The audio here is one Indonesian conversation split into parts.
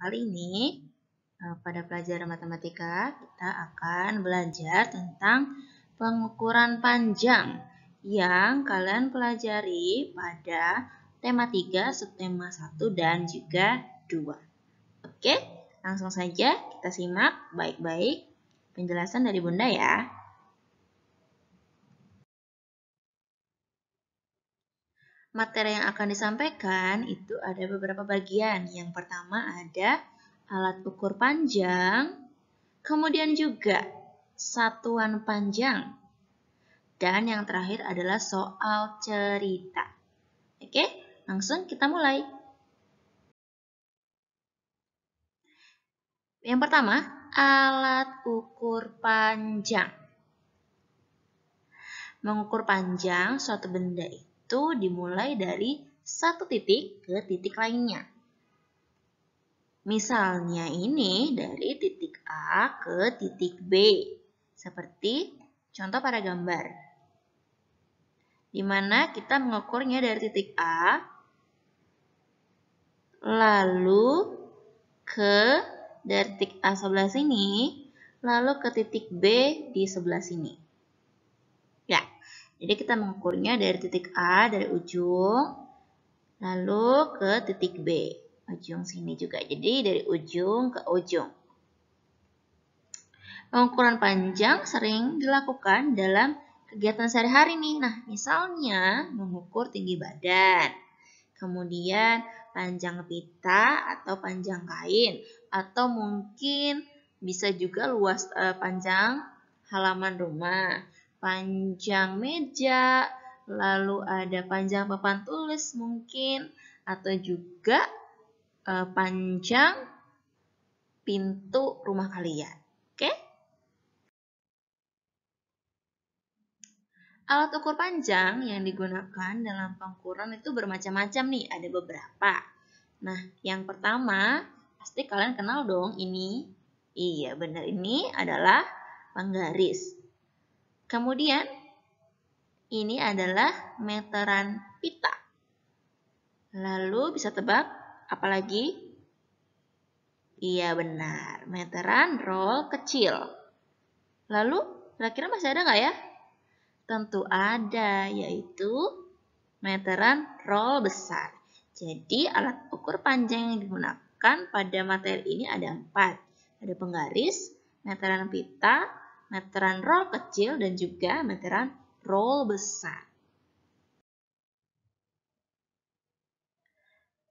kali ini pada pelajaran matematika kita akan belajar tentang pengukuran panjang yang kalian pelajari pada tema 3, subtema 1 dan juga 2. Oke, langsung saja kita simak baik-baik penjelasan dari Bunda ya. Materi yang akan disampaikan itu ada beberapa bagian. Yang pertama ada alat ukur panjang, kemudian juga satuan panjang, dan yang terakhir adalah soal cerita. Oke, langsung kita mulai. Yang pertama, alat ukur panjang. Mengukur panjang suatu benda itu dimulai dari satu titik ke titik lainnya. Misalnya ini dari titik A ke titik B. Seperti contoh pada gambar. Di mana kita mengukurnya dari titik A, lalu dari titik A sebelah sini, lalu ke titik B di sebelah sini. Ya, jadi kita mengukurnya dari titik A, dari ujung, lalu ke titik B, ujung sini juga. Jadi dari ujung ke ujung. Pengukuran panjang sering dilakukan dalam kegiatan sehari-hari nih. Nah, misalnya mengukur tinggi badan, kemudian panjang pita atau panjang kain, atau mungkin bisa juga luas panjang halaman rumah, panjang meja, lalu ada panjang papan tulis mungkin, atau juga panjang pintu rumah kalian. Oke? Alat ukur panjang yang digunakan dalam pengukuran itu bermacam-macam nih, ada beberapa. Nah, yang pertama, pasti kalian kenal dong ini. Iya, benar, ini adalah penggaris. Kemudian, ini adalah meteran pita. Lalu bisa tebak, apa lagi? Iya, benar, meteran roll kecil. Lalu, kira-kira masih ada nggak ya? Tentu ada, yaitu meteran roll besar. Jadi alat ukur panjang yang digunakan pada materi ini ada 4. Ada penggaris, meteran pita, meteran roll kecil, dan juga meteran roll besar.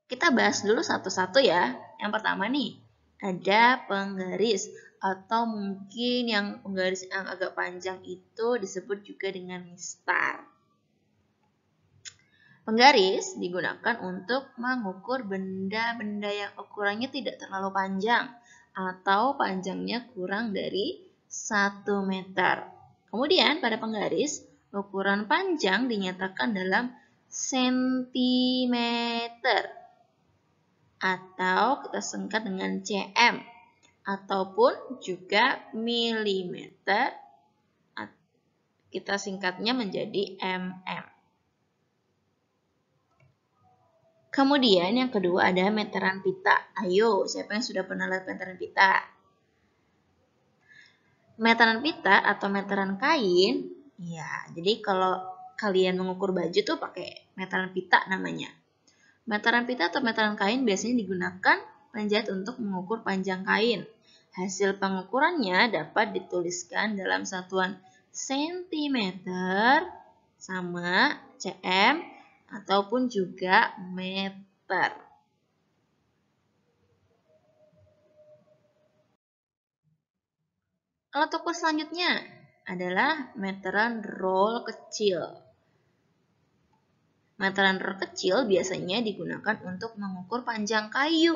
Kita bahas dulu satu-satu ya. Yang pertama nih, ada penggaris. Atau mungkin yang penggaris yang agak panjang itu disebut juga dengan mistar. Penggaris digunakan untuk mengukur benda-benda yang ukurannya tidak terlalu panjang atau panjangnya kurang dari 1 meter. Kemudian pada penggaris, ukuran panjang dinyatakan dalam sentimeter atau kita singkat dengan cm ataupun juga milimeter, kita singkatnya menjadi mm. Kemudian yang kedua ada meteran pita. Ayo, siapa yang sudah pernah lihat meteran pita? Meteran pita atau meteran kain, ya, jadi kalau kalian mengukur baju tuh pakai meteran pita namanya. Meteran pita atau meteran kain biasanya digunakan penjahit untuk mengukur panjang kain. Hasil pengukurannya dapat dituliskan dalam satuan sentimeter sama cm ataupun juga meter. Alat ukur selanjutnya adalah meteran roll kecil. Meteran roll kecil biasanya digunakan untuk mengukur panjang kayu.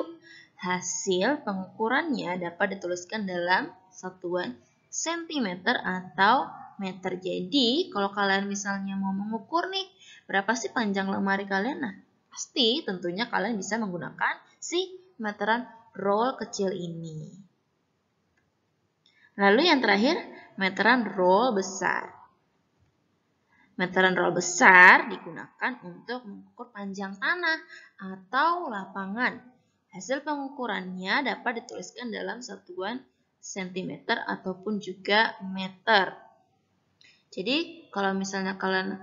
Hasil pengukurannya dapat dituliskan dalam satuan sentimeter atau meter. Jadi, kalau kalian misalnya mau mengukur nih, berapa sih panjang lemari kalian? Nah, pasti tentunya kalian bisa menggunakan si meteran roll kecil ini. Lalu yang terakhir, meteran roll besar. Meteran roll besar digunakan untuk mengukur panjang tanah atau lapangan. Hasil pengukurannya dapat dituliskan dalam satuan sentimeter ataupun juga meter. Jadi kalau misalnya kalian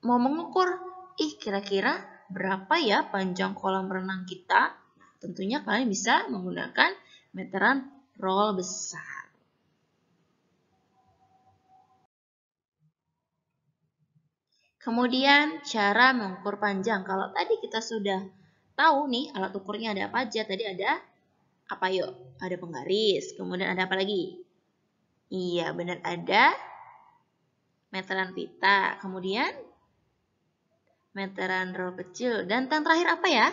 mau mengukur, kira-kira berapa ya panjang kolam renang kita? Tentunya kalian bisa menggunakan meteran roll besar. Kemudian cara mengukur panjang. Kalau tadi kita sudah tahu nih alat ukurnya ada apa aja. Tadi ada apa yuk? Ada penggaris. Kemudian ada apa lagi? Iya, benar, ada meteran pita. Kemudian meteran roll kecil. Dan yang terakhir apa ya?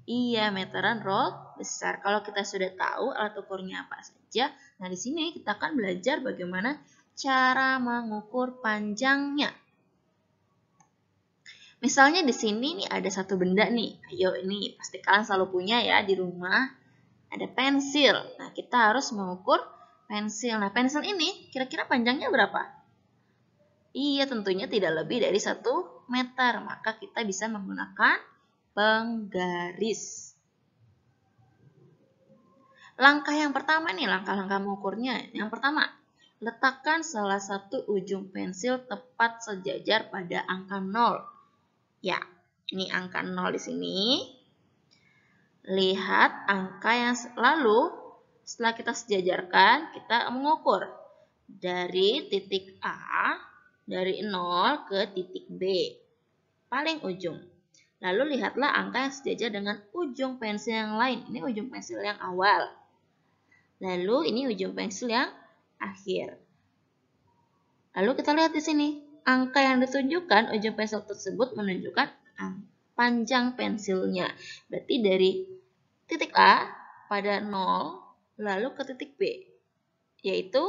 Iya, meteran roll besar. Kalau kita sudah tahu alat ukurnya apa saja, nah di sini kita akan belajar bagaimana cara mengukur panjangnya. Misalnya di sini nih ada satu benda nih. Ayo, ini pasti kalian selalu punya ya di rumah. Ada pensil. Nah, kita harus mengukur pensil. Nah, pensil ini kira-kira panjangnya berapa? Iya, tentunya tidak lebih dari 1 meter. Maka kita bisa menggunakan penggaris. Langkah yang pertama nih, langkah-langkah mengukurnya. Yang pertama, letakkan salah satu ujung pensil tepat sejajar pada angka 0. Ya, ini angka 0 di sini. Lihat angka yang lalu, setelah kita sejajarkan, kita mengukur dari titik A, dari 0 ke titik B, paling ujung. Lalu lihatlah angka yang sejajar dengan ujung pensil yang lain. Ini ujung pensil yang awal. Lalu ini ujung pensil yang akhir. Lalu kita lihat di sini, angka yang ditunjukkan ujung pensil tersebut menunjukkan panjang pensilnya. Berarti dari titik A pada 0 lalu ke titik B, yaitu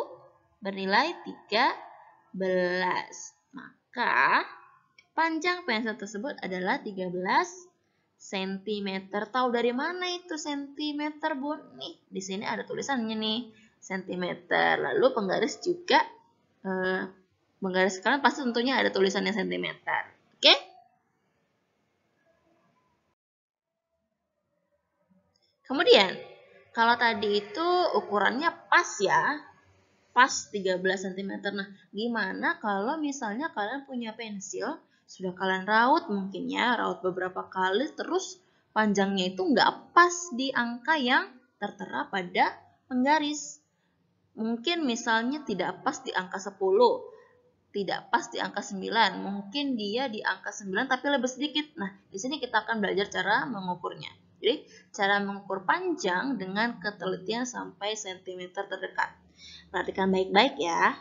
bernilai 13. Maka panjang pensil tersebut adalah 13 cm. Tahu dari mana itu cm, Bun? Nih, di sini ada tulisannya nih, cm. Lalu penggaris juga penggaris kalian pasti tentunya ada tulisannya cm. Oke? Kemudian, kalau tadi itu ukurannya pas ya, pas 13 cm. Nah, gimana kalau misalnya kalian punya pensil, sudah kalian raut mungkin ya, raut beberapa kali, terus panjangnya itu nggak pas di angka yang tertera pada penggaris. Mungkin misalnya tidak pas di angka 10, tidak pas di angka 9, mungkin dia di angka 9 tapi lebih sedikit. Nah, di sini kita akan belajar cara mengukurnya. Jadi, cara mengukur panjang dengan ketelitian sampai sentimeter terdekat. Perhatikan baik-baik ya.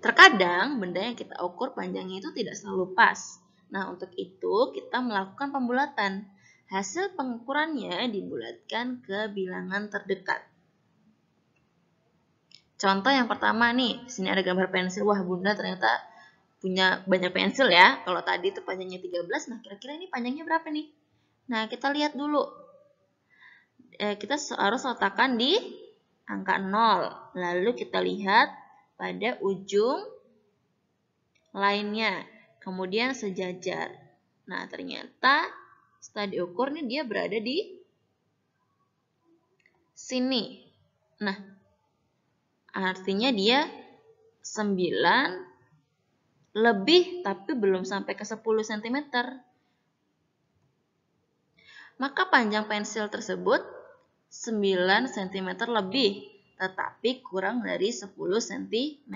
Terkadang benda yang kita ukur panjangnya itu tidak selalu pas. Nah, untuk itu kita melakukan pembulatan. Hasil pengukurannya dibulatkan ke bilangan terdekat. Contoh yang pertama nih, di sini ada gambar pensil. Wah, Bunda ternyata punya banyak pensil ya. Kalau tadi itu panjangnya 13, nah kira-kira ini panjangnya berapa nih? Nah, kita lihat dulu. Kita harus letakkan di angka 0. Lalu kita lihat pada ujung lainnya. Kemudian sejajar. Nah, ternyata setelah diukur nih dia berada di sini. Nah, artinya dia 9 lebih tapi belum sampai ke 10 cm. Maka panjang pensil tersebut 9 cm lebih, tetapi kurang dari 10 cm.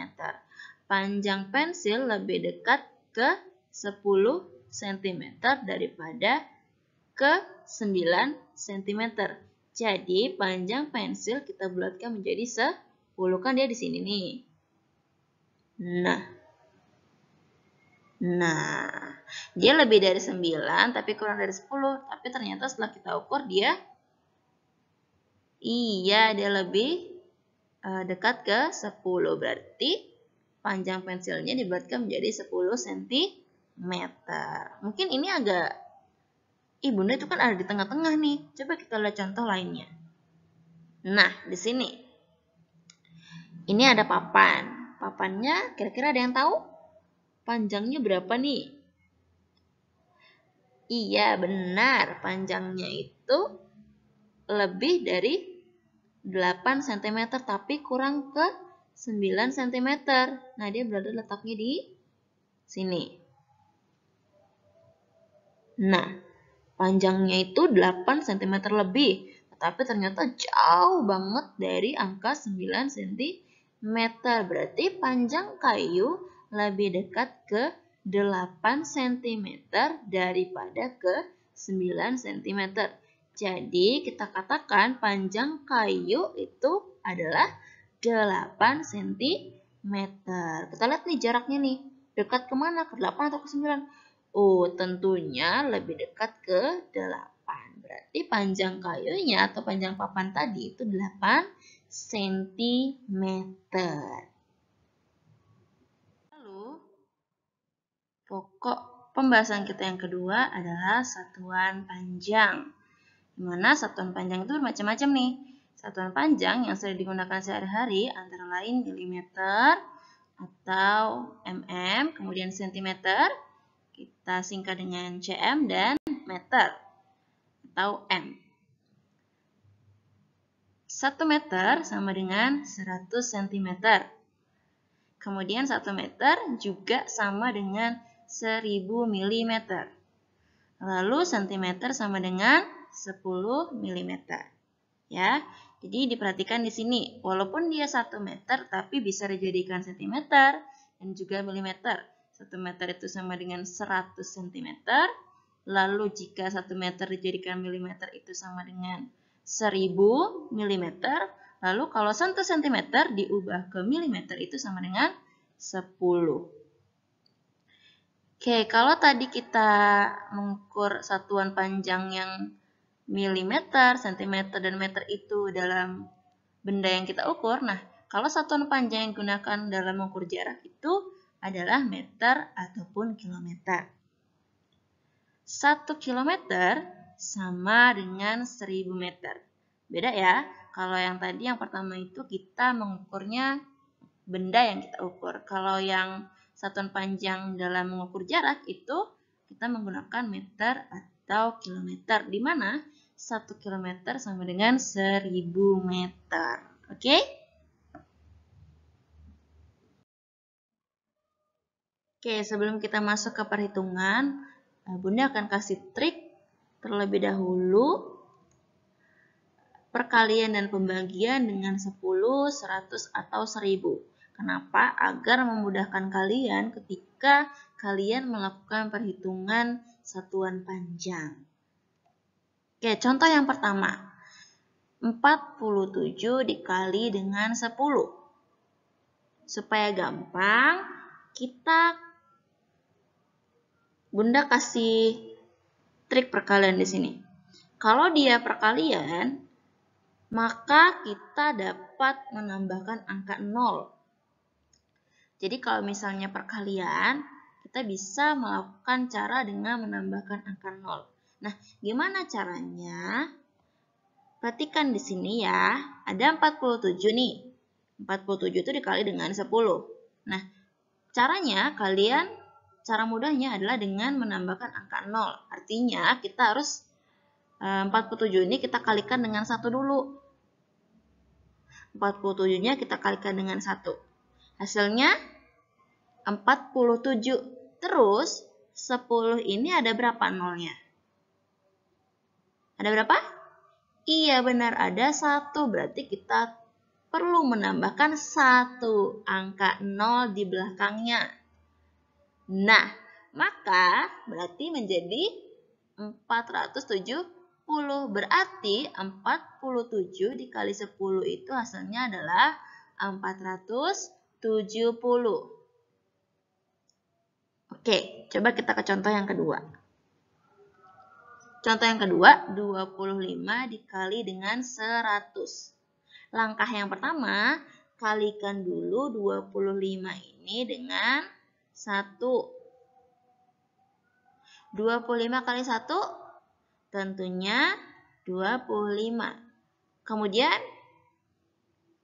Panjang pensil lebih dekat ke 10 cm daripada ke 9 cm. Jadi panjang pensil kita bulatkan menjadi 10, kan dia di sini nih. Nah, dia lebih dari 9 tapi kurang dari 10. Tapi ternyata setelah kita ukur dia lebih dekat ke 10. Berarti panjang pensilnya dibulatkan menjadi 10 cm. Mungkin ini agak Bunda itu kan ada di tengah-tengah nih. Coba kita lihat contoh lainnya. Nah, di sini. Ini ada papan. Papannya kira-kira ada yang tahu? Panjangnya berapa nih? Iya, benar. Panjangnya itu lebih dari 8 cm, tapi kurang ke 9 cm. Nah, dia berada letaknya di sini. Nah, panjangnya itu 8 cm lebih, tetapi ternyata jauh banget dari angka 9 cm. Berarti panjang kayu lebih dekat ke 8 cm daripada ke 9 cm. Jadi kita katakan panjang kayu itu adalah 8 cm. Kita lihat nih jaraknya nih. Dekat kemana? Ke 8 atau ke 9? Oh, tentunya lebih dekat ke 8. Berarti panjang kayunya atau panjang papan tadi itu 8 cm. Lalu, pokok pembahasan kita yang kedua adalah satuan panjang. Di mana satuan panjang itu bermacam-macam nih. Satuan panjang yang sering digunakan sehari-hari antara lain milimeter atau mm, kemudian sentimeter, kita singkat dengan cm, dan meter atau m. 1 meter sama dengan 100 cm. Kemudian 1 meter juga sama dengan 1000 mm. Lalu cm sama dengan 10 mm. Ya. Jadi diperhatikan di sini, walaupun dia 1 meter tapi bisa dijadikan cm dan juga milimeter. 1 meter itu sama dengan 100 cm. Lalu jika 1 meter dijadikan milimeter itu sama dengan 1000 mm. Lalu kalau 1 cm diubah ke milimeter itu sama dengan 10. Oke, kalau tadi kita mengukur satuan panjang yang milimeter, sentimeter, dan meter itu dalam benda yang kita ukur, nah kalau satuan panjang yang digunakan dalam mengukur jarak itu adalah meter ataupun kilometer. 1 kilometer sama dengan 1000 meter. Beda ya, kalau yang tadi yang pertama itu kita mengukurnya benda yang kita ukur. Kalau yang satuan panjang dalam mengukur jarak itu kita menggunakan meter atau kilometer, di mana 1 kilometer sama dengan 1000 meter. Oke? Oke, sebelum kita masuk ke perhitungan, Bunda akan kasih trik terlebih dahulu perkalian dan pembagian dengan 10, 100, atau 1000. Kenapa? Agar memudahkan kalian ketika kalian melakukan perhitungan satuan panjang. Oke, contoh yang pertama. 47 dikali dengan 10. Supaya gampang, Bunda kasih trik perkalian di sini. Kalau dia perkalian, maka kita dapat menambahkan angka 0. Jadi kalau misalnya perkalian, kita bisa melakukan cara dengan menambahkan angka 0. Nah, gimana caranya? Perhatikan di sini ya, ada 47 nih. 47 itu dikali dengan 10. Nah, cara mudahnya adalah dengan menambahkan angka 0. Artinya kita harus 47 ini kita kalikan dengan 1 dulu. 47-nya kita kalikan dengan 1. Hasilnya 47. Terus 10 ini ada berapa nolnya? Ada berapa? Iya, benar, ada 1. Berarti kita perlu menambahkan 1 angka 0 di belakangnya. Nah, maka berarti menjadi 470. Berarti 47 dikali 10 itu hasilnya adalah 470. Oke, coba kita ke contoh yang kedua. Contoh yang kedua, 25 dikali dengan 100. Langkah yang pertama, kalikan dulu 25 ini dengan 1. 25 kali 1 tentunya 25. Kemudian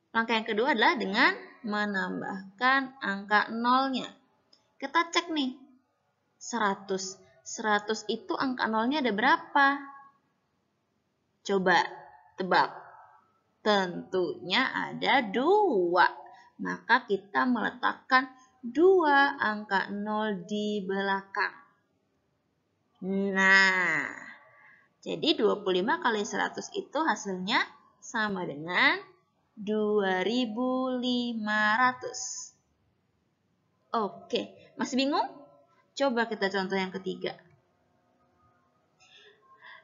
langkah yang kedua adalah dengan menambahkan angka nolnya. Kita cek nih, 100 100 itu angka nolnya ada berapa? Coba tebak. Tentunya ada 2. Maka kita meletakkan 2 angka 0 di belakang. Nah, jadi 25 kali 100 itu hasilnya sama dengan 2.500. Oke, masih bingung? Coba kita contoh yang ketiga.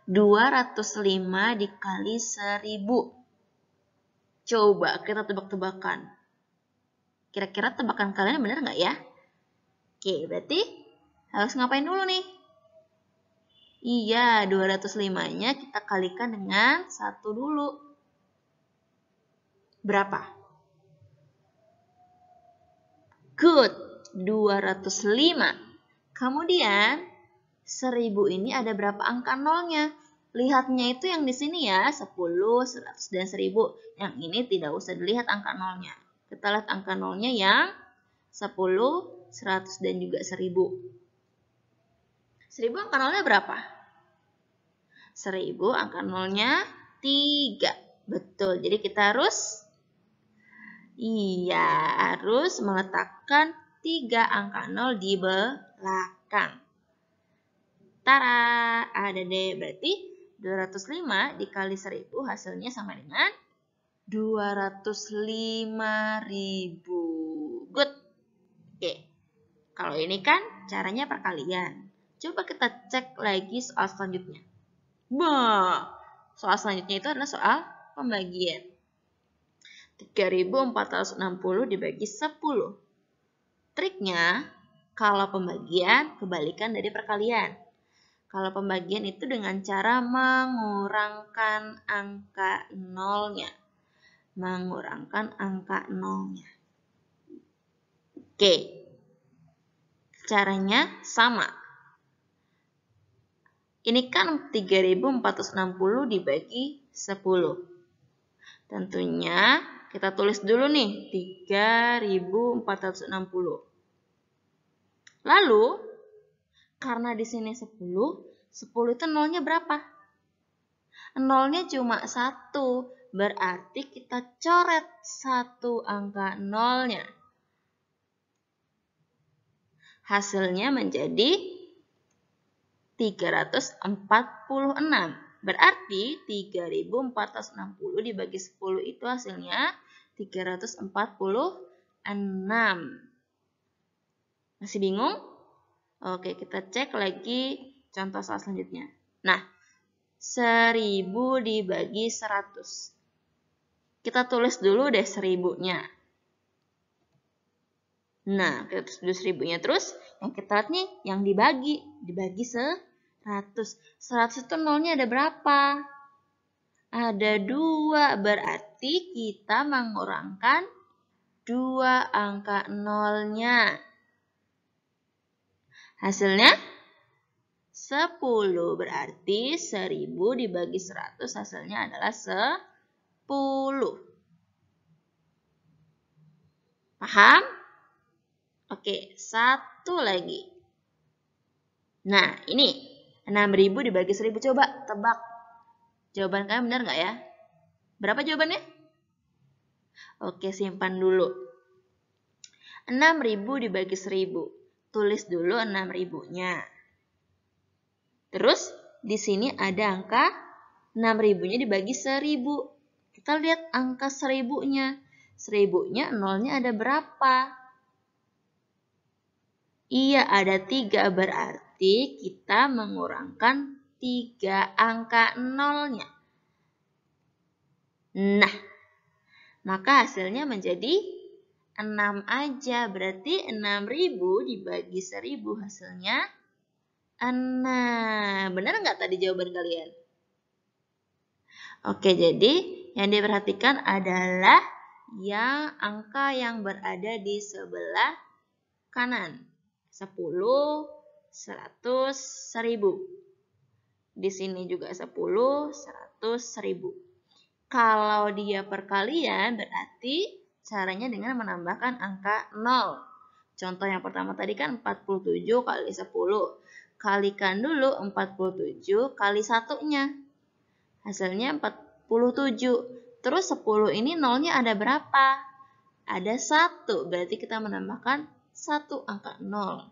205 dikali 1000. Coba kita tebak-tebakan. Kira-kira tebakan kalian benar nggak ya? Oke, berarti harus ngapain dulu nih? Iya, 205-nya kita kalikan dengan 1 dulu. Berapa? Good, 205. Kemudian, 1000 ini ada berapa angka nolnya? Lihatnya itu yang di sini ya, 10, 100, dan 1000. Yang ini tidak usah dilihat angka nolnya. Kita lihat angka nolnya yang 10, 100, dan juga 1000. 1000 angka nolnya berapa? 1000 angka nolnya 3. Betul, jadi kita harus meletakkan 3 angka 0 di belakang. Tara, ada deh. Berarti 205 dikali 1000 hasilnya sama dengan 205.000. Good. Oke. Kalau ini kan caranya perkalian. Coba kita cek lagi soal selanjutnya. Soal selanjutnya itu adalah soal pembagian. 3.460 dibagi 10. Triknya, kalau pembagian kebalikan dari perkalian. Kalau pembagian itu dengan cara mengurangkan angka nolnya. Oke. Caranya sama. Ini kan 3.460 dibagi 10. Tentunya kita tulis dulu nih 3.460. Lalu karena di sini 10 itu nolnya berapa? Nolnya cuma 1, berarti kita coret 1 angka nolnya. Hasilnya menjadi 346. Berarti 3.460 dibagi 10 itu hasilnya 346. Masih bingung? Oke, kita cek lagi contoh soal selanjutnya. Nah, 1000 dibagi 100. Kita tulis dulu deh 1000-nya. Nah, kita tulis dulu 1000-nya. Terus, yang kita lihat nih, yang dibagi 100. 100 itu nolnya ada berapa? Ada 2. Berarti kita mengurangkan 2 angka nolnya. Hasilnya 10. Berarti 1000 dibagi 100 hasilnya adalah 10. Paham? Oke, satu lagi. Nah, ini 6.000 dibagi 1000. Coba tebak. Jawaban kalian benar nggak ya? Berapa jawabannya? Oke, simpan dulu. 6.000 dibagi 1000. Tulis dulu 6.000-nya. Terus, di sini ada angka 6.000-nya dibagi 1000. Kita lihat angka 1000-nya. 1000-nya nolnya ada berapa? Iya, ada 3. Berarti kita mengurangkan 3 angka nolnya. Nah, maka hasilnya menjadi 6 aja. Berarti 6.000 dibagi 1000 hasilnya 6. Benar nggak tadi jawaban kalian? Oke, jadi yang diperhatikan adalah angka yang berada di sebelah kanan. 10, 100, 1000. Di sini juga 10, 100, 1000. Kalau dia perkalian berarti caranya dengan menambahkan angka 0. Contoh yang pertama tadi kan 47 kali 10. Kalikan dulu 47 kali satunya. Hasilnya 47. Terus 10 ini nolnya ada berapa? Ada 1. Berarti kita menambahkan 1 angka 0.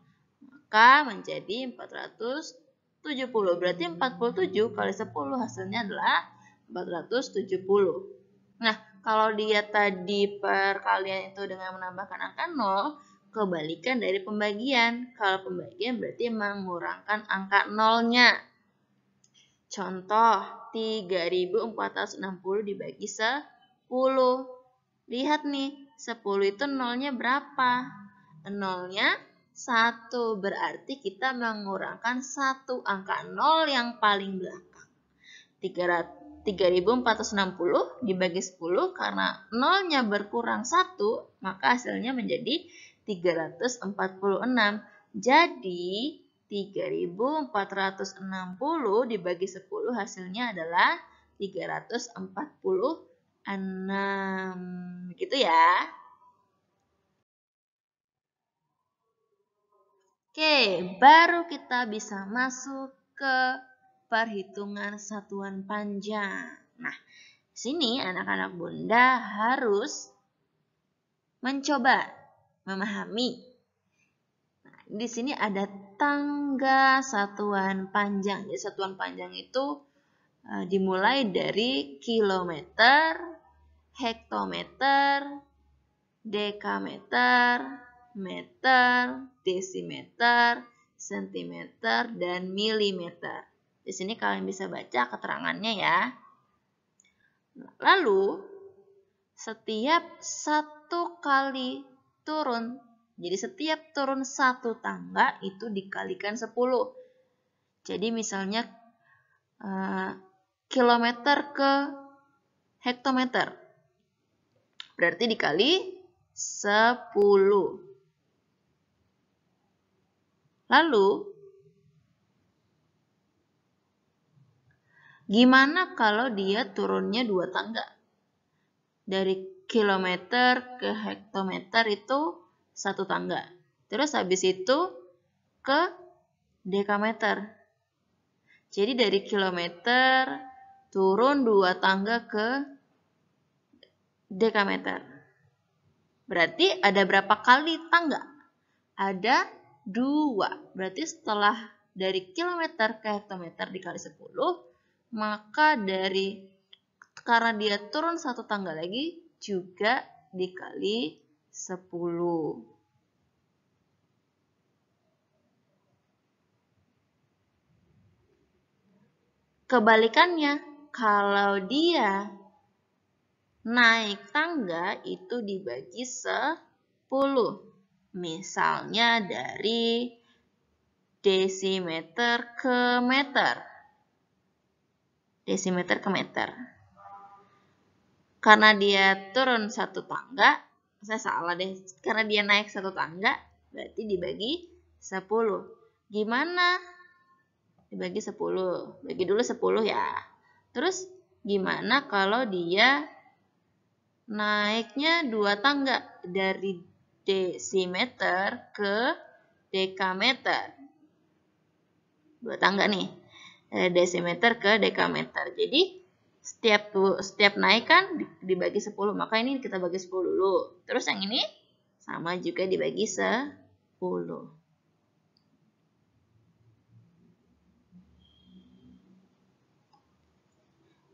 Maka menjadi 470. Berarti 47 kali 10 hasilnya adalah 470. Nah, kalau dia tadi perkalian itu dengan menambahkan angka 0, kebalikan dari pembagian. Kalau pembagian berarti mengurangkan angka 0-nya. Contoh, 3.460 dibagi 10. Lihat nih, 10 itu nolnya berapa? Nolnya 1. Berarti kita mengurangkan 1 angka 0 yang paling belakang. 3.460 dibagi 10 karena nolnya berkurang 1, maka hasilnya menjadi 346. Jadi 3.460 dibagi 10 hasilnya adalah 346. Gitu ya. Oke, baru kita bisa masuk ke perhitungan satuan panjang. Nah, di sini anak-anak Bunda harus mencoba memahami. Nah, di sini ada tangga satuan panjang. Jadi satuan panjang itu dimulai dari kilometer, hektometer, dekameter, meter, desimeter, sentimeter, dan milimeter. Di sini kalian bisa baca keterangannya ya. Lalu, setiap satu kali turun, jadi setiap turun satu tangga itu dikalikan 10. Jadi misalnya kilometer ke hektometer, berarti dikali 10. Lalu, gimana kalau dia turunnya 2 tangga? Dari kilometer ke hektometer itu 1 tangga. Terus habis itu ke dekameter. Jadi dari kilometer turun 2 tangga ke dekameter. Berarti ada berapa kali tangga? Ada 2. Berarti setelah dari kilometer ke hektometer dikali 10, maka karena dia turun 1 tangga lagi juga dikali 10. Kebalikannya, kalau dia naik tangga itu dibagi 10. Misalnya dari desimeter ke meter. Desimeter ke meter. Karena dia turun 1 tangga, saya salah deh. Karena dia naik 1 tangga, berarti dibagi 10. Gimana? Dibagi 10. Bagi dulu 10 ya. Terus gimana kalau dia naiknya 2 tangga dari desimeter ke dekameter? 2 tangga nih. Dari desimeter ke dekameter. Jadi setiap naik kan dibagi 10. Maka ini kita bagi 10 dulu. Terus yang ini sama juga dibagi 10.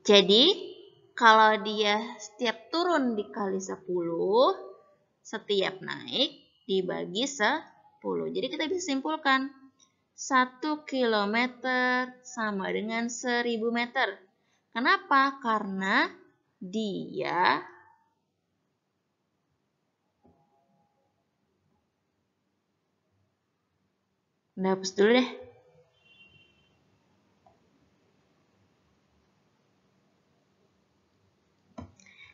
Jadi, kalau dia setiap turun dikali 10, setiap naik dibagi 10. Jadi kita bisa simpulkan 1 kilometer sama dengan 1000 meter. Kenapa? Karena dia hapus dulu deh.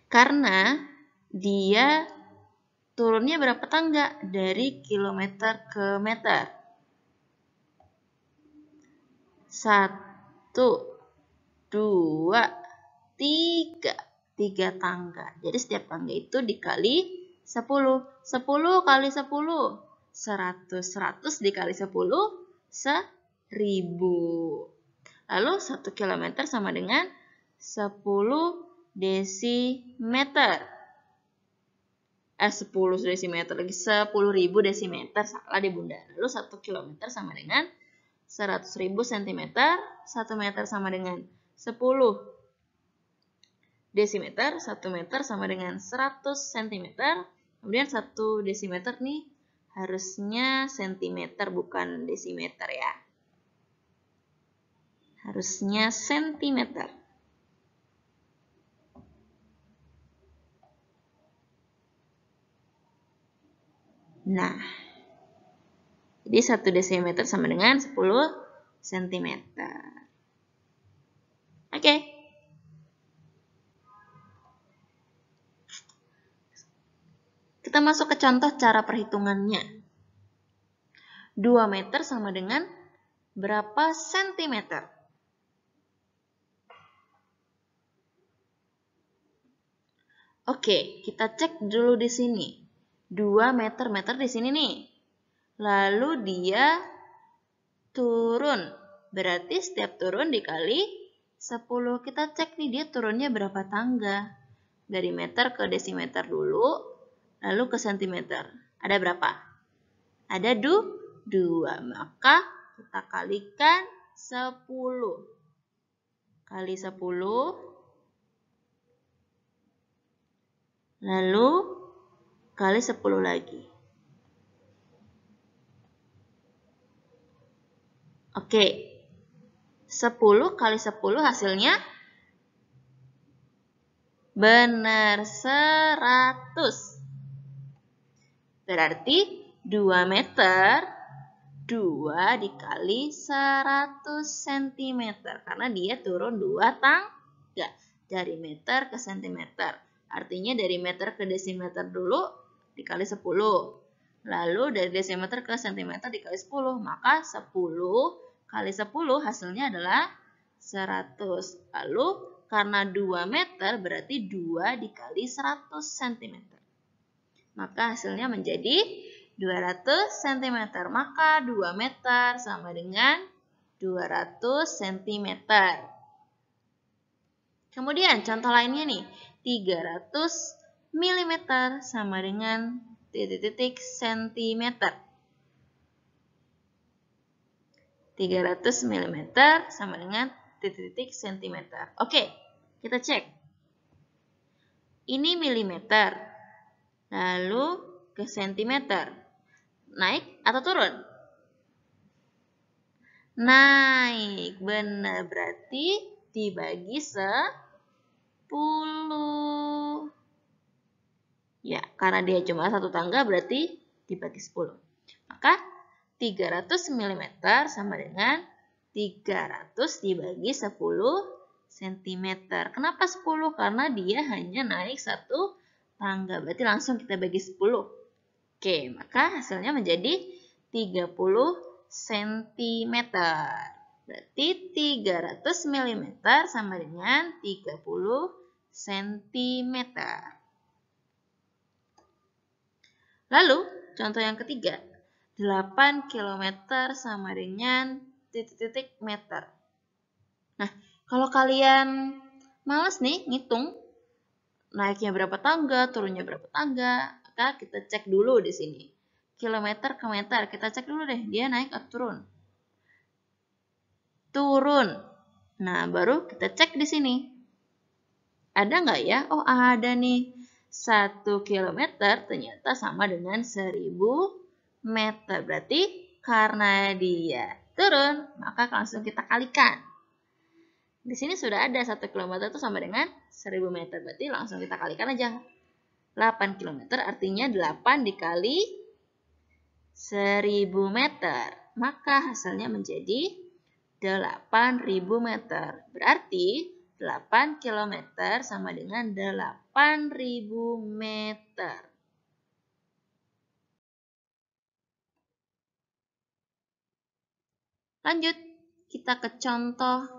Karena dia turunnya berapa tangga? Dari kilometer ke meter. 1, 2, 3. 3 tangga. Jadi setiap tangga itu dikali 10. 10 kali 10. 100. 100 dikali 10. 1000. Lalu 1 kilometer sama dengan 10 desimeter. 10 desimeter lagi, 10.000 desimeter, salah deh Bunda. Lalu 1 kilometer sama dengan 100.000 cm, 1 meter sama dengan 10 desimeter, 1 meter sama dengan 100 cm. Kemudian 1 desimeter nih harusnya sentimeter bukan desimeter ya. Harusnya sentimeter. Nah, jadi 1 desimeter sama dengan 10 cm. Oke. Kita masuk ke contoh cara perhitungannya. 2 meter sama dengan berapa sentimeter? Oke, kita cek dulu di sini. 2 meter di sini nih. Lalu dia turun. Berarti setiap turun dikali 10. Kita cek nih dia turunnya berapa tangga. Dari meter ke desimeter dulu, lalu ke sentimeter. Ada berapa? Ada 2. Maka kita kalikan 10. Kali 10. Lalu kali 10 lagi. Oke. 10 kali 10 hasilnya benar 100. Berarti 2 meter 2 dikali 100 cm. Karena dia turun 2 tangga. Dari meter ke sentimeter. Artinya dari meter ke desimeter dulu dikali 10. Lalu dari desimeter ke sentimeter dikali 10. Maka 10 kali 10 hasilnya adalah 100. Lalu karena 2 meter berarti 2 dikali 100 cm. Maka hasilnya menjadi 200 cm. Maka 2 meter sama dengan 200 cm. Kemudian contoh lainnya nih. 300 mm sama dengan titik-titik centimeter. 300 mm sama dengan titik-titik centimeter. Oke, kita cek. Ini milimeter. Lalu ke sentimeter. Naik atau turun? Naik. Benar, berarti dibagi 10. Ya, karena dia cuma 1 tangga berarti dibagi 10. Maka 300 mm sama dengan 300 dibagi 10 cm. Kenapa 10? Karena dia hanya naik 1 tangga. Berarti langsung kita bagi 10. Oke, maka hasilnya menjadi 30 cm. Berarti 300 mm sama dengan 30 cm. Lalu, contoh yang ketiga. 8 km sama dengan titik-titik meter. Nah, kalau kalian males nih ngitung naiknya berapa tangga, turunnya berapa tangga, maka kita cek dulu di sini. Kilometer ke meter, kita cek dulu deh, dia naik atau turun. Turun. Nah, baru kita cek di sini. Ada nggak ya? Oh, ada nih. 1 kilometer ternyata sama dengan 1000 meter. Berarti karena dia turun, maka langsung kita kalikan. Di sini sudah ada 1 km itu sama dengan 1000 meter. Berarti langsung kita kalikan aja. 8 km artinya 8 dikali 1000 meter. Maka hasilnya menjadi 8000 meter. Berarti 8 km sama dengan 8000 meter. Lanjut, kita ke contoh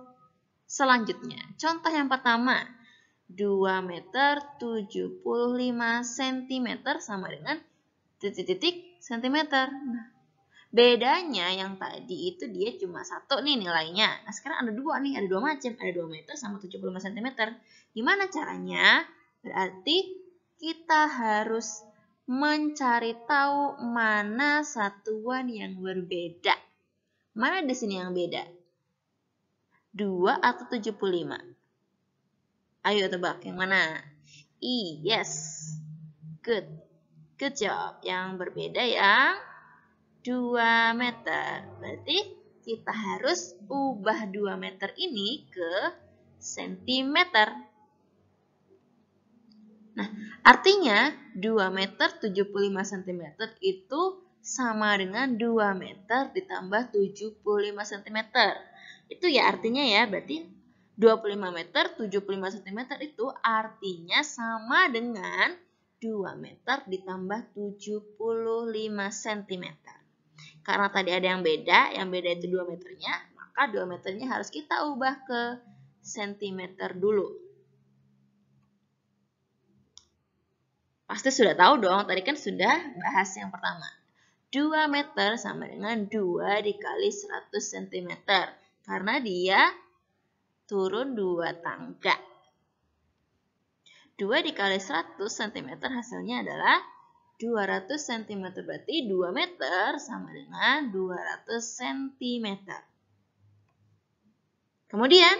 selanjutnya. Contoh yang pertama, 2 meter 75 cm sama dengan titik-titik cm. Nah, Bedanya yang tadi itu dia cuma 1 nih nilainya. Nah, sekarang ada 2 nih, ada 2 macam. Ada 2 meter sama 75 cm. Gimana caranya? Berarti kita harus mencari tahu mana satuan yang berbeda. Mana di sini yang beda? 2 atau 75? Ayo tebak, yang mana? Yes. Good. Good job. Yang berbeda yang 2 meter. Berarti kita harus ubah 2 meter ini ke sentimeter. Nah, artinya 2 meter 75 cm itu sama dengan 2 meter ditambah 75 cm. Itu ya artinya ya, berarti 25 meter 75 cm itu artinya sama dengan 2 meter ditambah 75 cm. Karena tadi ada yang beda itu 2 meternya, maka 2 meternya harus kita ubah ke sentimeter dulu. Pasti sudah tahu dong, tadi kan sudah bahas yang pertama. 2 meter sama dengan 2 dikali 100 cm. Karena dia turun 2 tangga. 2 dikali 100 cm hasilnya adalah 200 cm, berarti 2 meter sama dengan 200 cm. Kemudian,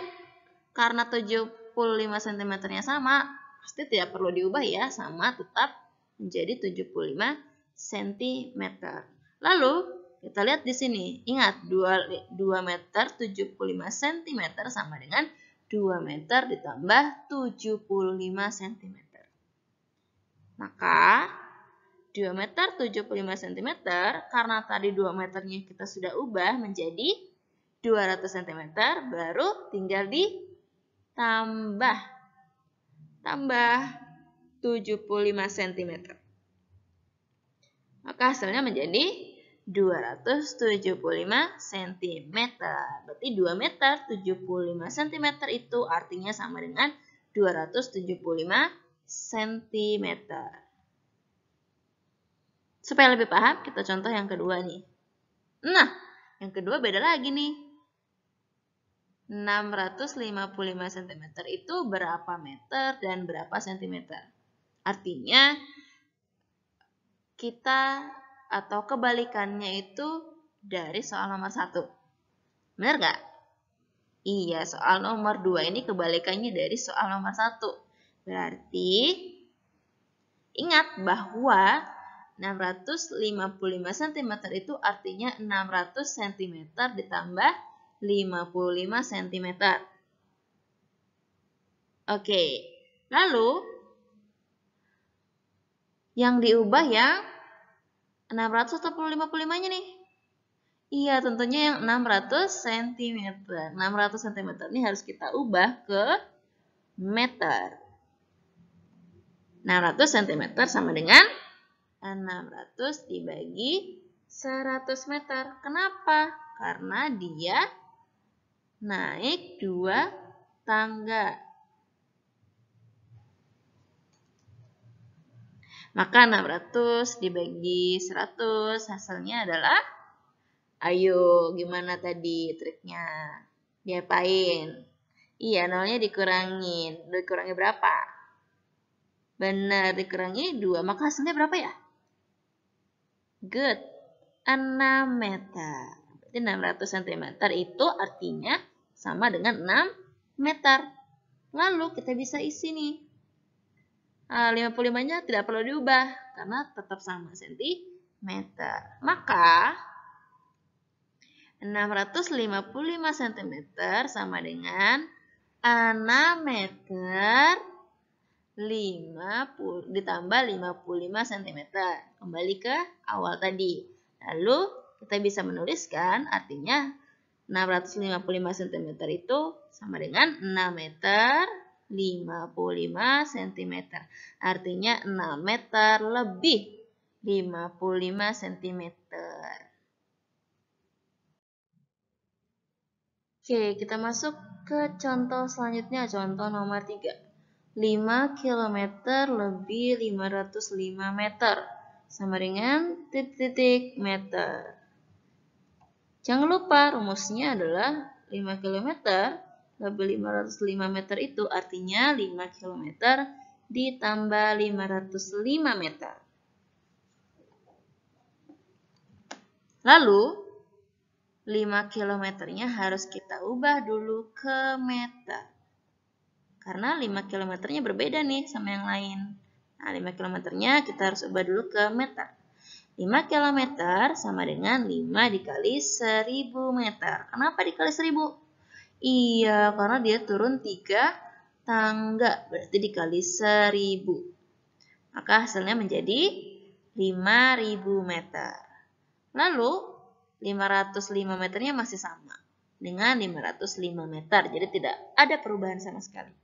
karena 75 cm-nya sama, pasti tidak perlu diubah ya, sama tetap menjadi 75 cm. Lalu, kita lihat di sini, ingat 2 meter 75 cm sama dengan 2 meter ditambah 75 cm. Maka, 2 meter 75 cm, karena tadi 2 meternya kita sudah ubah menjadi 200 cm, baru tinggal ditambah 75 cm. Maka hasilnya menjadi 275 cm. Berarti 2 meter 75 cm itu artinya sama dengan 275 cm. Supaya lebih paham, kita contoh yang kedua nih. Nah, yang kedua beda lagi nih. 655 cm itu berapa meter dan berapa centimeter? Artinya, kita atau kebalikannya itu dari soal nomor 1. Benar nggak? Iya, soal nomor 2 ini kebalikannya dari soal nomor 1. Berarti, ingat bahwa 655 cm itu artinya 600 cm ditambah 55 cm. Oke, lalu yang diubah yang 600 atau 55-nya nih? Iya, tentunya yang 600 cm. 600 cm ini harus kita ubah ke meter. 600 cm sama dengan 600 dibagi 100 meter. Kenapa? Karena dia naik 2 tangga. Maka 600 dibagi 100 hasilnya adalah, ayo gimana tadi triknya? Diapain? Iya, nolnya dikurangin. Dikurangi berapa? Benar, dikurangi 2. Maka hasilnya berapa ya? Good. 6 meter. Berarti 600 cm itu artinya sama dengan 6 meter. Lalu kita bisa isi nih. 55-nya tidak perlu diubah karena tetap sama cm. Maka 655 cm sama dengan 6 meter 50 ditambah 55 cm. Kembali ke awal tadi. Lalu kita bisa menuliskan artinya 655 cm itu sama dengan 6 meter 55 cm. Artinya 6 meter lebih 55 cm. Oke, kita masuk ke contoh selanjutnya, contoh nomor 3. 5 km lebih 505 meter sama dengan titik meter. Jangan lupa rumusnya adalah 5 km lebih 505 meter itu artinya 5 km ditambah 505 meter. Lalu 5 kilometernya harus kita ubah dulu ke meter. Karena 5 kilometernya berbeda nih sama yang lain. Nah, 5 kilometernya kita harus ubah dulu ke meter. 5 km sama dengan 5 dikali 1000 meter. Kenapa dikali 1000? Iya, karena dia turun 3 tangga. Berarti dikali 1000. Maka hasilnya menjadi 5000 meter. Lalu 505 meternya masih sama dengan 505 meter. Jadi tidak ada perubahan sama sekali.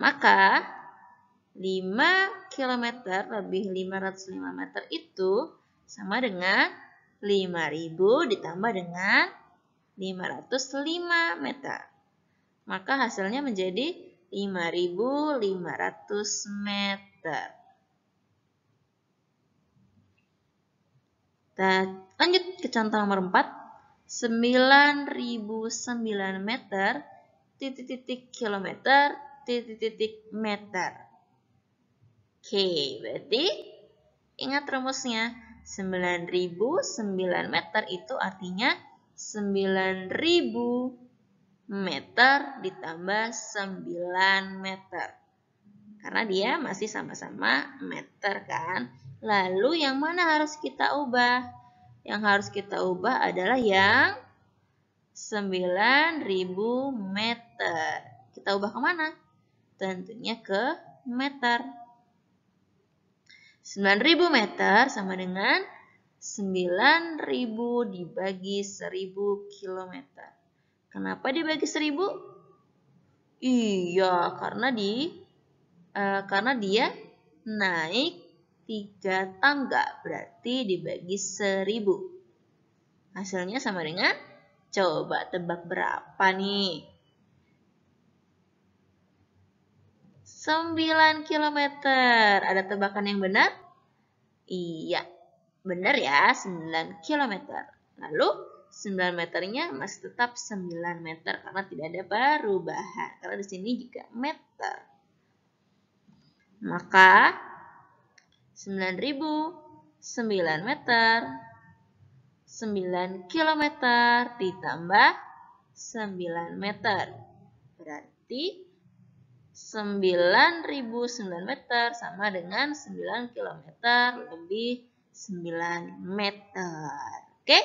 Maka 5 km lebih 505 meter itu sama dengan 5000 ditambah dengan 505 meter. Maka hasilnya menjadi 5500 meter. Kita lanjut ke contoh nomor 4. 9009 meter, titik-titik kilometer, titik-titik meter. Oke, berarti ingat rumusnya. 9009 meter itu artinya 9000 meter ditambah 9 meter. Karena dia masih sama-sama meter kan. Lalu yang mana harus kita ubah? Yang harus kita ubah adalah yang 9000 meter. Kita ubah kemana? Tentunya ke meter. 9000 meter sama dengan 9000 dibagi 1000 km. Kenapa dibagi 1000? Iya, karena dia naik 3 tangga, berarti dibagi 1000. Hasilnya sama dengan, coba tebak berapa nih? 9 km. Ada tebakan yang benar? Iya, benar ya, 9 km. Lalu 9 meternya masih tetap 9 meter karena tidak ada perubahan. Karena di sini juga meter. Maka 9009 meter 9 km ditambah 9 meter. Berarti 9009 meter sama dengan 9 km lebih 9 meter. Oke?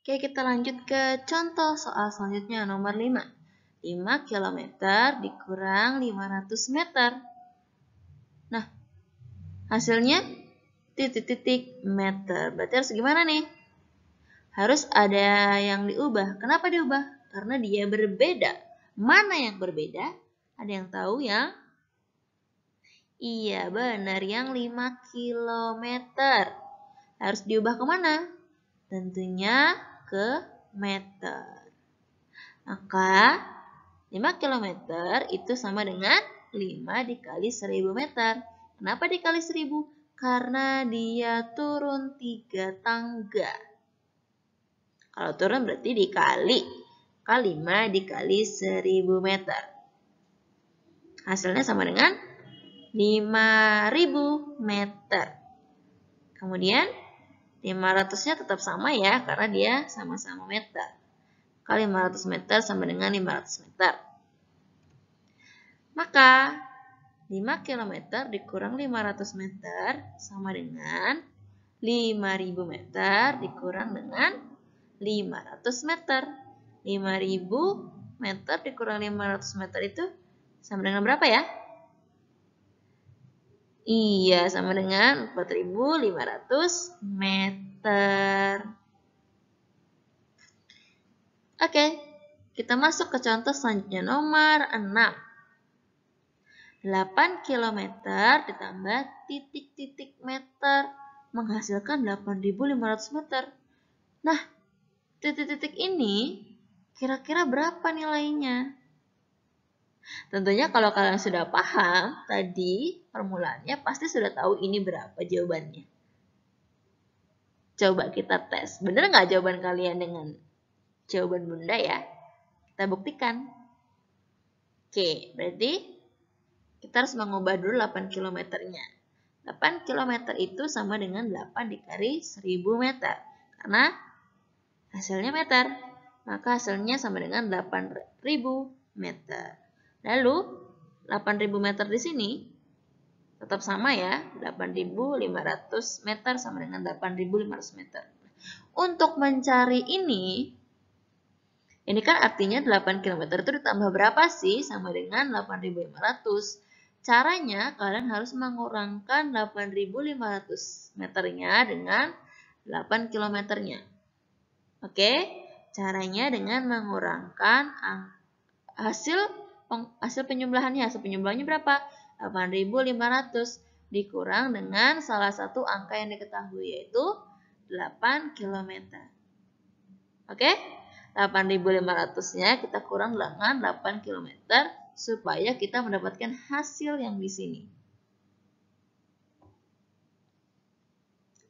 Oke, kita lanjut ke contoh soal selanjutnya nomor 5. 5 km dikurang 500 meter. Nah, hasilnya titik-titik meter. Berarti harus gimana nih? Harus ada yang diubah. Kenapa diubah? Karena dia berbeda. Mana yang berbeda? Ada yang tahu ya? Iya, benar. Yang 5 km. Harus diubah kemana? Tentunya ke meter. Maka 5 km itu sama dengan 5 dikali 1000 meter. Kenapa dikali 1000? Karena dia turun 3 tangga. Kalau turun berarti dikali. Kali 5 dikali 1000 meter. Hasilnya sama dengan 5000 meter. Kemudian 500-nya tetap sama ya, karena dia sama-sama meter. Kali 500 meter sama dengan 500 meter. Maka 5 km dikurang 500 meter sama dengan 5000 meter dikurang dengan 500 meter. 5000 meter dikurang 500 meter itu sama dengan berapa ya? Iya, sama dengan 4500 meter. Oke, kita masuk ke contoh selanjutnya nomor 6. 8 km ditambah titik-titik meter menghasilkan 8500 meter. Nah, titik-titik ini kira-kira berapa nilainya? Tentunya kalau kalian sudah paham tadi formulanya pasti sudah tahu ini berapa jawabannya. Coba kita tes. Bener nggak jawaban kalian dengan jawaban Bunda ya? Kita buktikan. Oke, berarti kita harus mengubah dulu 8 km-nya. 8 km itu sama dengan 8 dikali 1000 meter. Karena hasilnya meter. Maka hasilnya sama dengan 8000 meter. Lalu 8000 meter di sini tetap sama ya, 8500 meter sama dengan 8500 meter. Untuk mencari ini kan artinya 8 km itu ditambah berapa sih? Sama dengan 8500. Caranya kalian harus mengurangkan 8500 meternya dengan 8 kilometernya. Oke, caranya dengan mengurangkan hasil penyembelahannya. Hasil penyembelahannya berapa? 8500 dikurang dengan salah satu angka yang diketahui yaitu 8 km. Oke? 8500-nya kita kurang dengan 8 km supaya kita mendapatkan hasil yang di sini.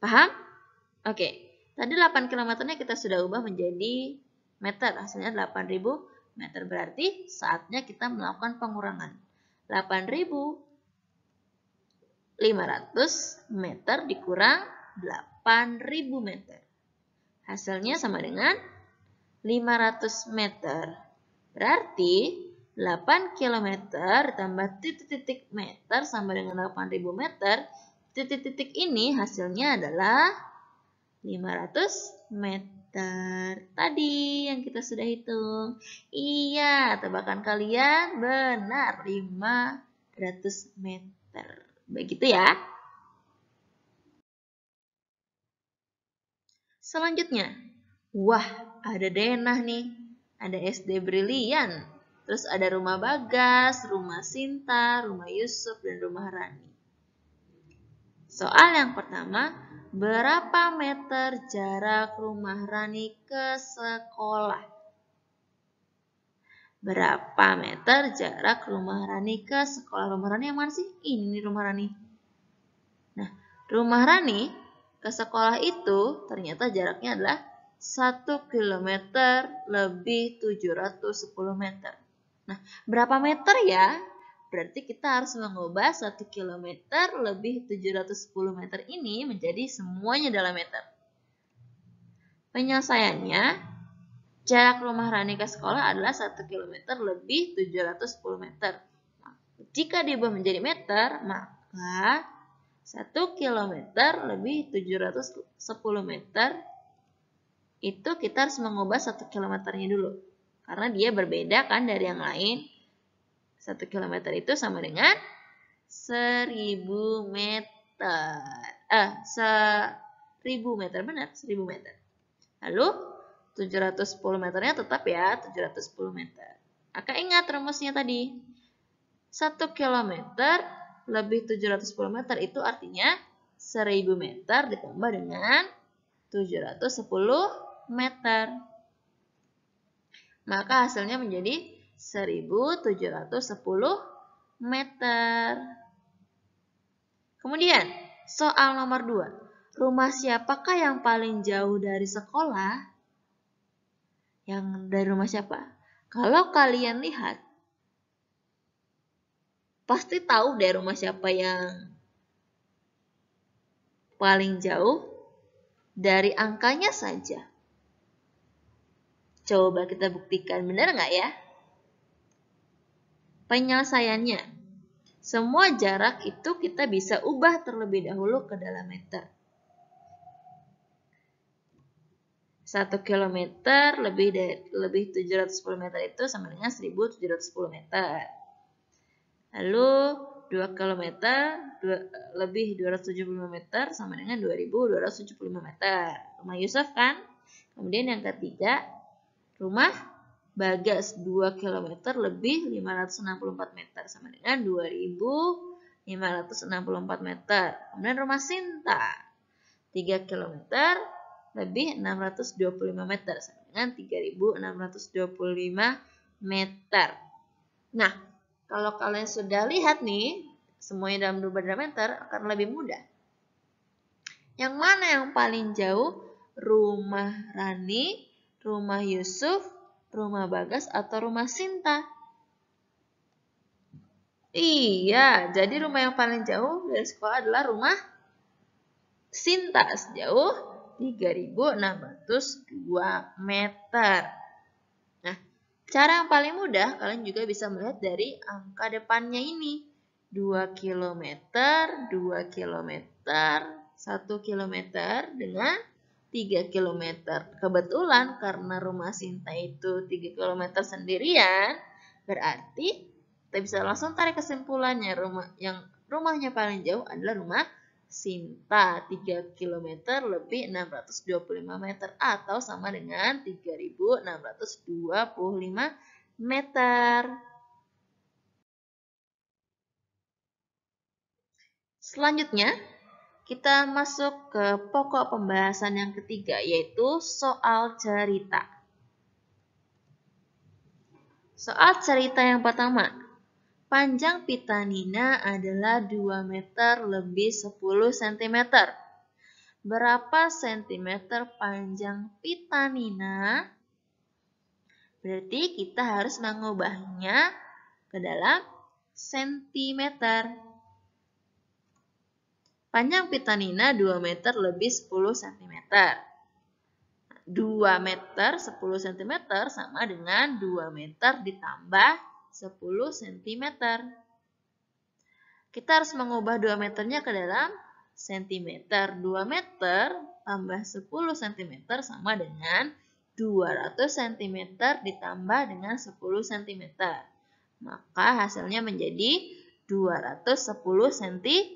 Paham? Oke. Tadi 8 km-nya kita sudah ubah menjadi meter. Hasilnya 8000 meter. Berarti saatnya kita melakukan pengurangan. 8500 meter dikurang 8000 meter. Hasilnya sama dengan 500 meter. Berarti 8 km ditambah titik-titik meter sama dengan 8000 meter. Titik-titik ini hasilnya adalah 500 meter. Tadi yang kita sudah hitung. Iya, tebakan kalian benar. 500 meter. Begitu ya. Selanjutnya. Wah, ada denah nih. Ada SD Brilian. Terus ada rumah Bagas, rumah Sinta, rumah Yusuf, dan rumah Rani. Soal yang pertama. Berapa meter jarak rumah Rani ke sekolah? Berapa meter jarak rumah Rani ke sekolah? Rumah Rani yang mana sih? Ini rumah Rani. Nah, rumah Rani ke sekolah itu ternyata jaraknya adalah 1 km lebih 710 meter. Nah, berapa meter ya? Berarti kita harus mengubah 1 km lebih 710 meter ini menjadi semuanya dalam meter. Penyelesaiannya, jarak rumah Rani ke sekolah adalah 1 km lebih 710 meter. Jika diubah menjadi meter, maka 1 km lebih 710 meter itu kita harus mengubah 1 km-nya dulu. Karena dia berbeda kan dari yang lain. 1 km itu sama dengan 1000 meter. 1000 meter, benar, 1000 meter. Lalu 710 meternya tetap ya, 710 meter. Maka ingat rumusnya tadi. 1 km lebih 710 meter itu artinya 1000 meter ditambah dengan 710 meter. Maka hasilnya menjadi 1710 meter. Kemudian, soal nomor 2. Rumah siapakah yang paling jauh dari sekolah? Yang dari rumah siapa? Kalau kalian lihat, pasti tahu deh rumah siapa yang paling jauh dari angkanya saja. Coba kita buktikan, benar nggak ya? Penyelesaiannya, semua jarak itu kita bisa ubah terlebih dahulu ke dalam meter. 1 km lebih 710 meter itu sama dengan 1710 meter. Lalu 2 km lebih 275 meter sama dengan 2275 meter. Rumah Yusuf kan? Kemudian yang ketiga, rumah Bagas 2 km lebih 564 meter sama dengan 2564 meter. Kemudian rumah Sinta 3 km lebih 625 meter sama dengan 3625 meter. Nah, kalau kalian sudah lihat nih semuanya dalam 2 meter akan lebih mudah. Yang mana yang paling jauh? Rumah Rani, rumah Yusuf, rumah Bagas, atau rumah Sinta? Iya, jadi rumah yang paling jauh dari sekolah adalah rumah Sinta sejauh 3.602 meter. Nah, cara yang paling mudah kalian juga bisa melihat dari angka depannya ini. 2 km, 2 km, 1 km dengan 3 km. Kebetulan karena rumah Sinta itu 3 km sendirian, berarti kita bisa langsung tarik kesimpulannya rumahnya paling jauh adalah rumah Sinta 3 km lebih 625 meter atau sama dengan 3.625 meter. Selanjutnya, kita masuk ke pokok pembahasan yang ketiga, yaitu soal cerita. Soal cerita yang pertama, panjang pita Nina adalah 2 meter lebih 10 cm. Berapa sentimeter panjang pita Nina? Berarti kita harus mengubahnya ke dalam sentimeter. Panjang pita Nina 2 meter lebih 10 cm. 2 meter 10 cm sama dengan 2 meter ditambah 10 cm. Kita harus mengubah 2 meternya ke dalam centimeter. 2 meter tambah 10 cm sama dengan 200 cm ditambah dengan 10 cm. Maka hasilnya menjadi 210 cm.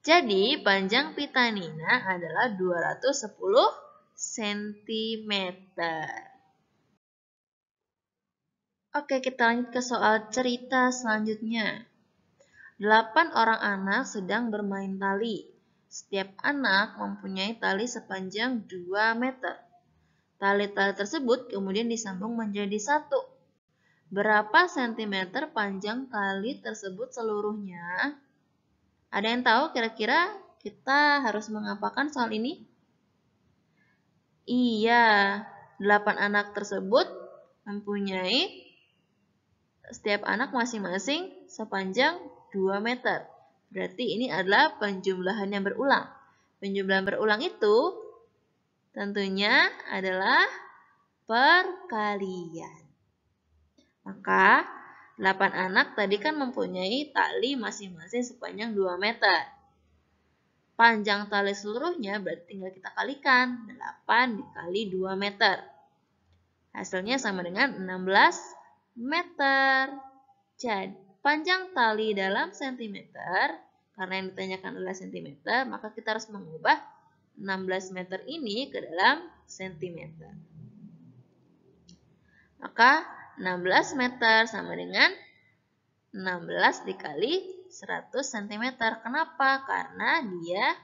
Jadi, panjang pita Nina adalah 210 cm. Oke, kita lanjut ke soal cerita selanjutnya. 8 orang anak sedang bermain tali. Setiap anak mempunyai tali sepanjang 2 meter. Tali-tali tersebut kemudian disambung menjadi satu. Berapa sentimeter panjang tali tersebut seluruhnya? Ada yang tahu kira-kira kita harus mengapakan soal ini? Iya, 8 anak tersebut mempunyai setiap anak masing-masing sepanjang 2 meter. Berarti ini adalah penjumlahan yang berulang. Penjumlahan berulang itu tentunya adalah perkalian. Maka 8 anak tadi kan mempunyai tali masing-masing sepanjang 2 meter. Panjang tali seluruhnya berarti tinggal kita kalikan. 8 dikali 2 meter. Hasilnya sama dengan 16 meter. Jadi, panjang tali dalam sentimeter, karena yang ditanyakan adalah sentimeter, maka kita harus mengubah 16 meter ini ke dalam sentimeter. Maka 16 meter sama dengan 16 dikali 100 cm. Kenapa? Karena dia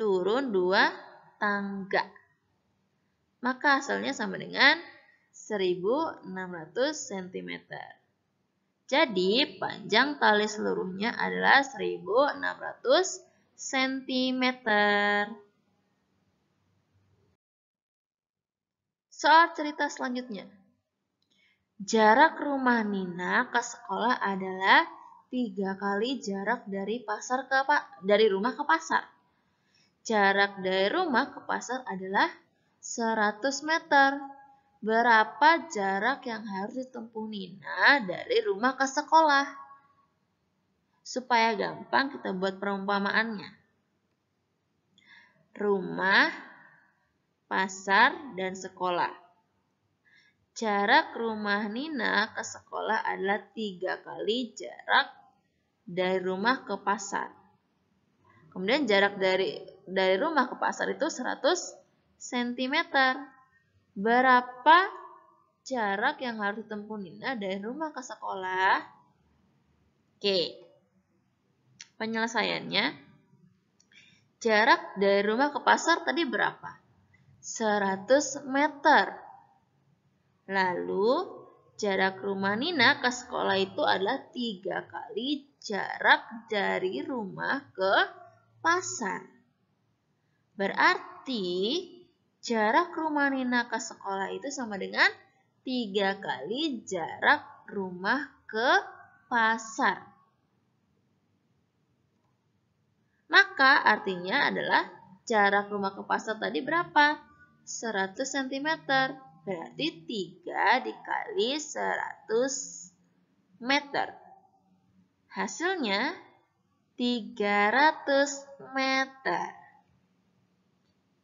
turun 2 tangga. Maka hasilnya sama dengan 1600 cm. Jadi panjang tali seluruhnya adalah 1600 cm. Soal cerita selanjutnya. Jarak rumah Nina ke sekolah adalah 3 kali jarak dari rumah ke pasar. Jarak dari rumah ke pasar adalah 100 meter. Berapa jarak yang harus ditempuh Nina dari rumah ke sekolah? Supaya gampang kita buat perumpamaannya. Rumah, pasar, dan sekolah. Jarak rumah Nina ke sekolah adalah 3 kali jarak dari rumah ke pasar. Kemudian jarak dari rumah ke pasar itu 100 cm. Berapa jarak yang harus ditempuh Nina dari rumah ke sekolah? Oke. Penyelesaiannya. Jarak dari rumah ke pasar tadi berapa? 100 meter. Lalu jarak rumah Nina ke sekolah itu adalah 3 kali jarak dari rumah ke pasar. Berarti jarak rumah Nina ke sekolah itu sama dengan 3 kali jarak rumah ke pasar. Maka artinya adalah jarak rumah ke pasar tadi berapa? 100 cm. Berarti 3 dikali 100 meter. Hasilnya 300 meter.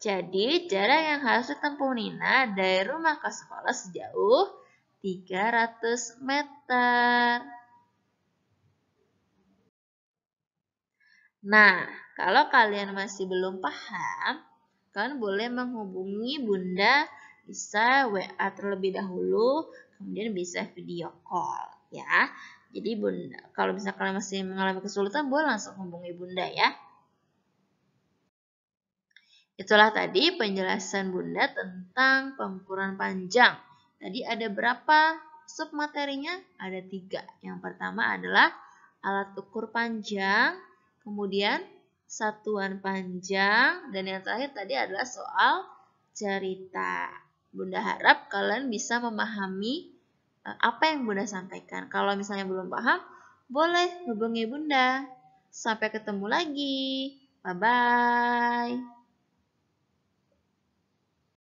Jadi jarak yang harus ditempuh Nina dari rumah ke sekolah sejauh 300 meter. Nah, kalau kalian masih belum paham, kalian boleh menghubungi Bunda, bisa WA terlebih dahulu, kemudian bisa video call ya. Jadi Bunda, kalau misalnya kalian masih mengalami kesulitan, boleh langsung hubungi Bunda ya. Itulah tadi penjelasan Bunda tentang pengukuran panjang. Tadi ada berapa submaterinya? Ada 3. Yang pertama adalah alat ukur panjang, kemudian satuan panjang, dan yang terakhir tadi adalah soal cerita. Bunda harap kalian bisa memahami apa yang Bunda sampaikan. Kalau misalnya belum paham, boleh hubungi Bunda. Sampai ketemu lagi. Bye-bye.